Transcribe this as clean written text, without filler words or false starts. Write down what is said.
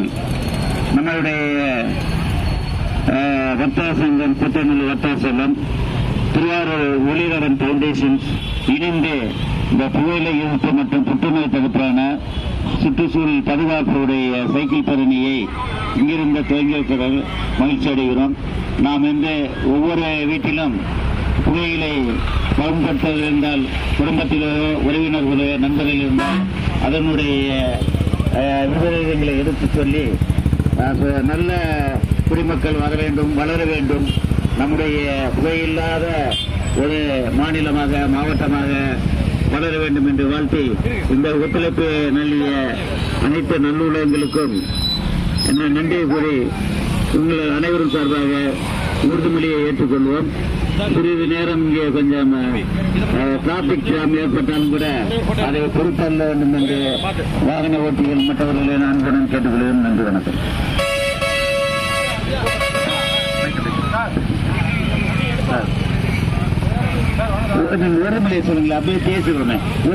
சார்பில் நம்மளுடைய வர்த்தக சங்கம், புத்தநல்லூர் வர்த்தக சங்கம், திருவாரூர் ஒளிரவன் பவுண்டேஷன் இணைந்து இந்த புகையிலை எதிர்ப்பு மற்றும் புற்றுநோய் தடுப்பான சுற்றுச்சூழல் பாதுகாப்புடைய சைக்கிள் பேரணியை இங்கிருந்து துவங்கி வைப்பதால் மகிழ்ச்சி அடைகிறோம். நாம் ஒவ்வொரு வீட்டிலும் புகையிலை பயன்படுத்துவது இருந்தால், குடும்பத்திலோ உறவினர்களோ நண்பர்கள் இருந்தால் அதனுடைய விபரீதங்களை எடுத்து சொல்லி நல்ல குடிமக்கள் வளர வேண்டும். நம்முடைய புகையில்லாத ஒரு மாநிலமாக, மாவட்டமாக வளர வேண்டும் என்று வாழ்த்தி இந்த ஒத்துழைப்பு நல்கிய அனைத்து நல்லுள்ளங்களுக்கும் என்ன நன்றி கூறி உங்கள் அனைவரும் சார்பாக உறுதிமொழியை ஏற்றுக்கொள்வோம். சிறிது நேரம் இங்கே கொஞ்சம் டிராபிக் ஜாம் ஏற்பட்டாலும் கூட அதை பொறுத்தல்ல வேண்டும் என்று வாகன ஓட்டிகள் மற்றவர்களை நான் கேட்டுக்கொள்கிறேன். நன்றி, வணக்கம். நீங்க உறுதிமொழியை சொல்லுங்களேன், அப்படியே பேசுகிறோமே.